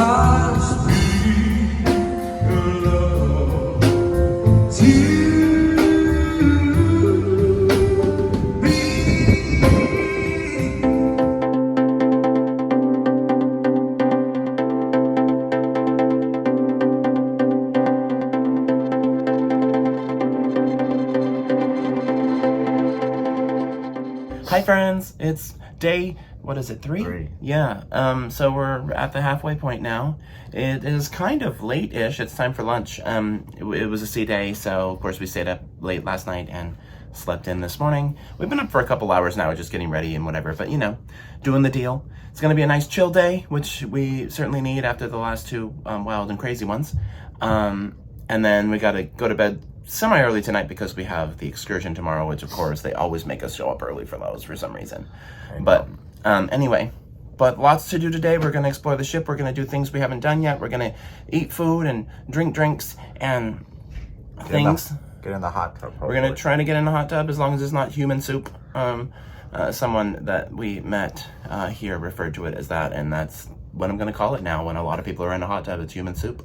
Godspeed, your love to me. Hi friends, it's day, what is it, 3? Yeah, so we're at the halfway point now. It is kind of late-ish, it's time for lunch. It was a sea day, so of course we stayed up late last night and slept in this morning. We've been up for a couple hours now, just getting ready and whatever, but you know, doing the deal. It's gonna be a nice chill day, which we certainly need after the last two wild and crazy ones. And then we gotta go to bed semi-early tonight because we have the excursion tomorrow, which of course they always make us show up early for those for some reason. But anyway, but lots to do today. We're gonna explore the ship. We're gonna do things we haven't done yet. We're gonna eat food and drink drinks and things. Get in the hot tub. Hopefully. We're gonna try to get in the hot tub as long as it's not human soup. Someone that we met here referred to it as that, and that's what I'm gonna call it now. When a lot of people are in a hot tub, it's human soup.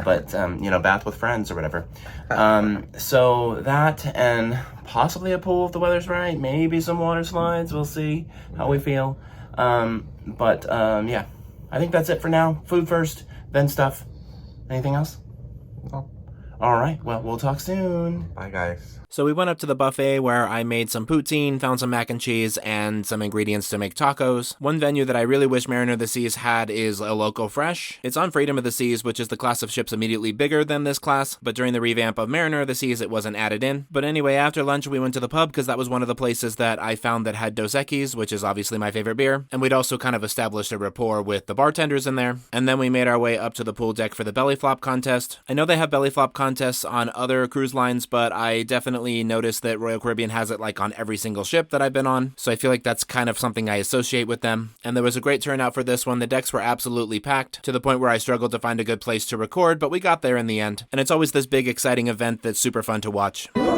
But you know, bath with friends or whatever. So that, and possibly a pool if the weather's right. Maybe some water slides. We'll see how we feel. Yeah, I think that's it for now. Food first, then stuff. Anything else? No. All right. Well, we'll talk soon. Bye, guys. So we went up to the buffet where I made some poutine, found some mac and cheese, and some ingredients to make tacos. One venue that I really wish Mariner of the Seas had is a Loco Fresh. It's on Freedom of the Seas, which is the class of ships immediately bigger than this class, but during the revamp of Mariner of the Seas, it wasn't added in. But anyway, after lunch, we went to the pub because that was one of the places that I found that had Dos Equis, which is obviously my favorite beer, and we'd also kind of established a rapport with the bartenders in there. And then we made our way up to the pool deck for the belly flop contest. I know they have belly flop contests on other cruise lines, but I definitely noticed that Royal Caribbean has it like on every single ship that I've been on, so I feel like that's kind of something I associate with them. And there was a great turnout for this one. The decks were absolutely packed, to the point where I struggled to find a good place to record, but we got there in the end. And it's always this big, exciting event that's super fun to watch. 3, 2,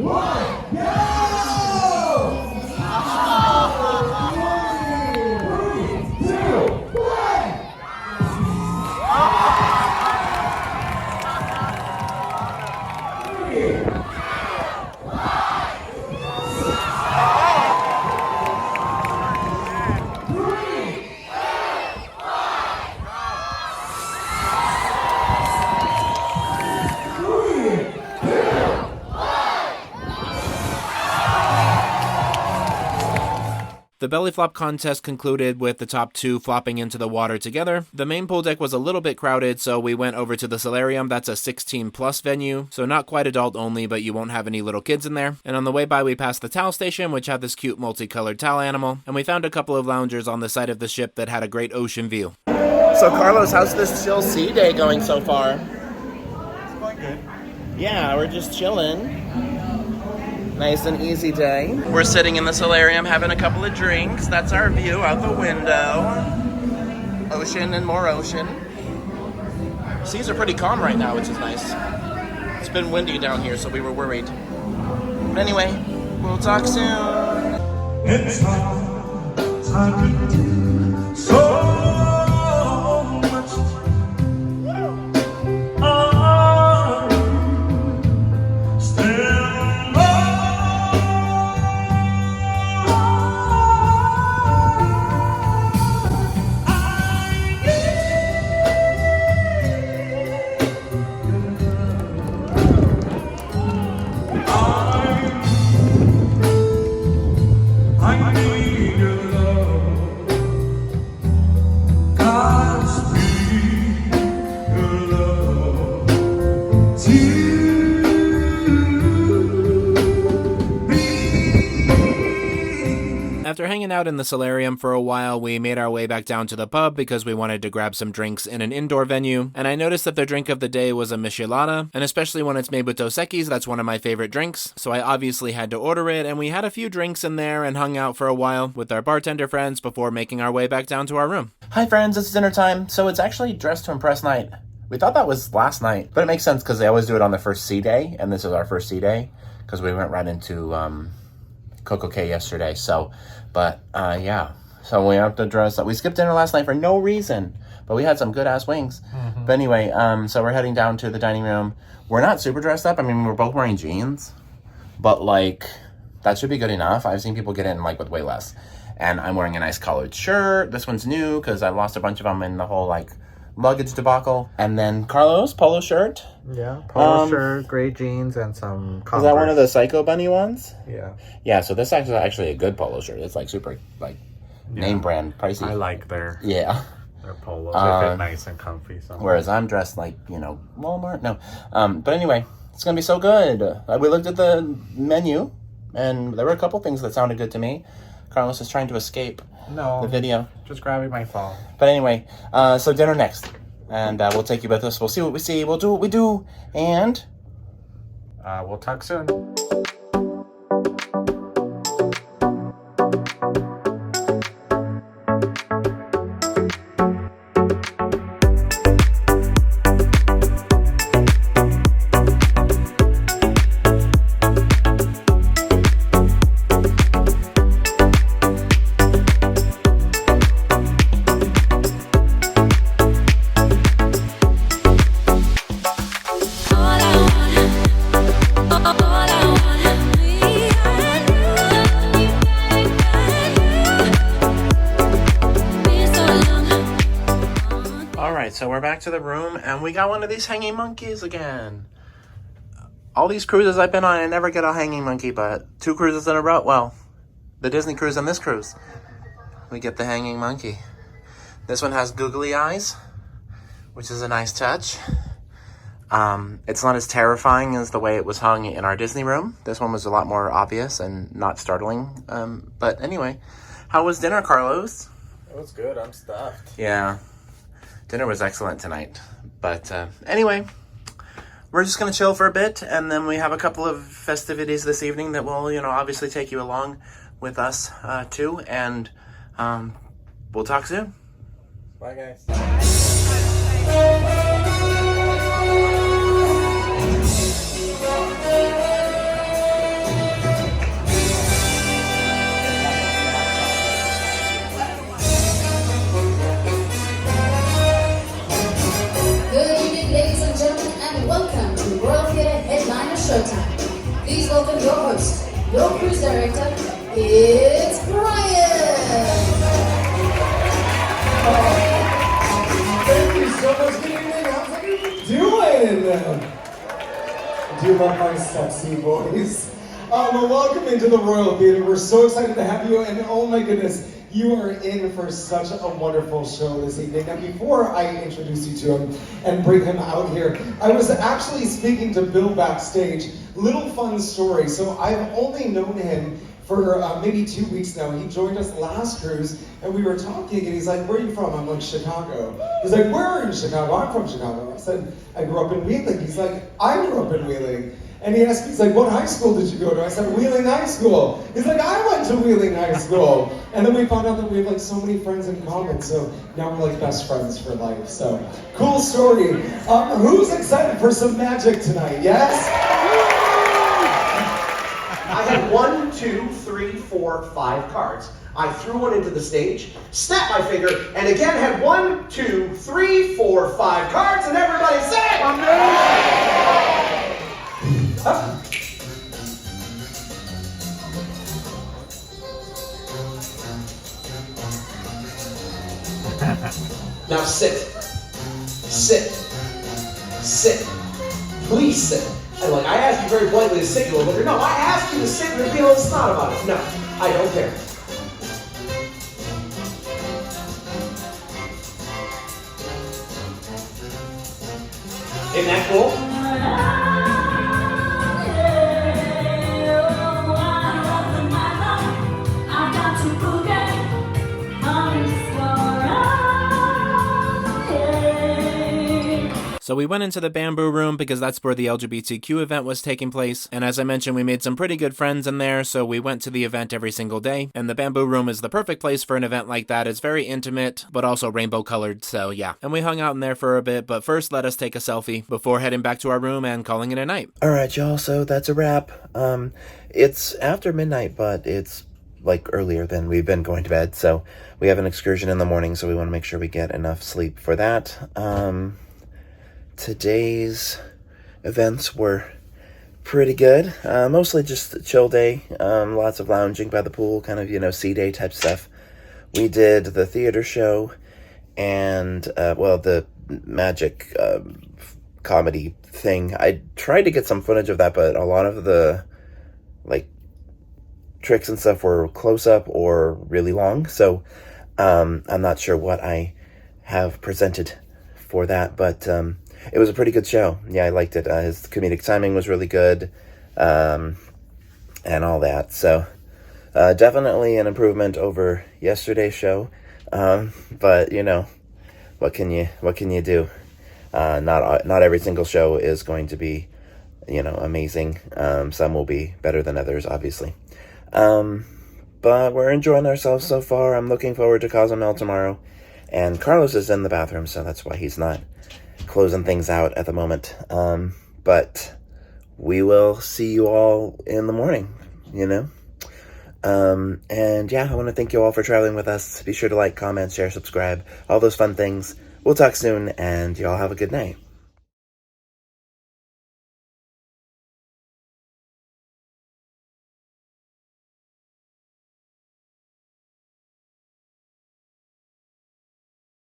1, go! The belly flop contest concluded with the top two flopping into the water together. The main pool deck was a little bit crowded, so we went over to the solarium. That's a 16 plus venue, so not quite adult only, but you won't have any little kids in there. And on the way by, we passed the towel station, which had this cute multicolored towel animal, and we found a couple of loungers on the side of the ship that had a great ocean view. So Carlos, how's this chill sea day going so far? It's going good. Yeah, we're just chilling. Nice and easy day. We're sitting in the solarium having a couple of drinks. That's our view out the window. Ocean and more ocean. Seas are pretty calm right now, which is nice. It's been windy down here, so we were worried. But anyway, we'll talk soon. It's time to do so much. Still I need your love. Godspeed, your love to me. After hanging out in the solarium for a while, we made our way back down to the pub because we wanted to grab some drinks in an indoor venue, and I noticed that their drink of the day was a michelada, and especially when it's made with Dos Equis, that's one of my favorite drinks, so I obviously had to order it, and we had a few drinks in there and hung out for a while with our bartender friends before making our way back down to our room. Hi friends, it's dinner time. So it's actually Dress to Impress night. We thought that was last night, but it makes sense because they always do it on the first sea day, and this is our first sea day because we went right into Coco Cay yesterday. So, but yeah, So we have to dress up. We skipped dinner last night for no reason, but we had some good ass wings. But anyway, so we're heading down to the dining room. We're not super dressed up. I mean, we're both wearing jeans, but like that should be good enough. I've seen people get in like with way less. And I'm wearing a nice collared shirt. This one's new because I lost a bunch of them in the whole like luggage debacle. And then Carlos, polo shirt. Yeah, polo shirt, gray jeans, and some Converse. Is that one of the Psycho Bunny ones? Yeah. Yeah, so this is actually a good polo shirt. It's like super like name brand pricey. I like their polos. They fit nice and comfy. So. Whereas I'm dressed like, Walmart. No. But anyway, it's going to be so good. We looked at the menu, and there were a couple things that sounded good to me. Carlos is trying to escape the video. Just grabbing my phone. But anyway, so dinner next. And we'll take you with us. We'll see what we see. We'll do what we do. And we'll talk soon. So we're back to the room, and we got one of these hanging monkeys again. All these cruises I've been on, I never get a hanging monkey, but 2 cruises in a row. Well, the Disney cruise and this cruise, we get the hanging monkey. This one has googly eyes, which is a nice touch. It's not as terrifying as the way it was hung in our Disney room. This one was a lot more obvious and not startling. But anyway, how was dinner, Carlos? It was good. I'm stuffed. Yeah. Dinner was excellent tonight. But anyway, we're just going to chill for a bit, and then we have a couple of festivities this evening that will, obviously take you along with us, too. And we'll talk soon. Bye, guys. Showtime. Please welcome your host, your cruise director, it's Brian! Thank you so much, good evening, how's everyone doing? Do you love my sexy voice? Well, welcome into the Royal Theater. We're so excited to have you, and oh my goodness, you are in for such a wonderful show this evening. Now, before I introduce you to him and bring him out here, I was actually speaking to Bill backstage. Little fun story. So I've only known him for maybe 2 weeks now. He joined us last cruise, and we were talking, and he's like, "Where are you from?" I'm like, "Chicago." He's like, "Where are you in Chicago?" "I'm from Chicago." I said, "I grew up in Wheeling." He's like, "I grew up in Wheeling." And he asked me, he's like, "What high school did you go to?" I said, "Wheeling High School." He's like, "I went to Wheeling High School." And then we found out that we have like so many friends in common, so now we're like best friends for life. So, cool story. Who's excited for some magic tonight? Yes? I had 1, 2, 3, 4, 5 cards. I threw one into the stage, snapped my finger, and again had 1, 2, 3, 4, 5 cards, and everybody sang! Now sit. Sit. Sit. Please sit. And like, I asked you very politely to sit, you will no, I asked you to sit and be a little snot about it. No, I don't care. Isn't that cool? So we went into the Bamboo Room because that's where the LGBTQ event was taking place, and as I mentioned, we made some pretty good friends in there, so we went to the event every single day, and the Bamboo Room is the perfect place for an event like that. It's very intimate, but also rainbow colored, so yeah. And we hung out in there for a bit, but first let us take a selfie before heading back to our room and calling it a night. Alright, y'all, so that's a wrap. It's after midnight, but it's like earlier than we've been going to bed. So we have an excursion in the morning, so we want to make sure we get enough sleep for that. Today's events were pretty good. Mostly just a chill day. Lots of lounging by the pool, kind of, sea day type stuff. We did the theater show and, the magic comedy thing. I tried to get some footage of that, but a lot of the, tricks and stuff were close up or really long. So, I'm not sure what I have presented for that, but, it was a pretty good show. Yeah, I liked it. His comedic timing was really good, and all that. So, definitely an improvement over yesterday's show. But what can you do? Not every single show is going to be, amazing. Some will be better than others, obviously. But we're enjoying ourselves so far. I'm looking forward to Cozumel tomorrow, and Carlos is in the bathroom, so that's why he's not closing things out at the moment. But we will see you all in the morning, and yeah, I want to thank you all for traveling with us. Be sure to like, comment, share, subscribe, all those fun things. We'll talk soon, and y'all have a good night.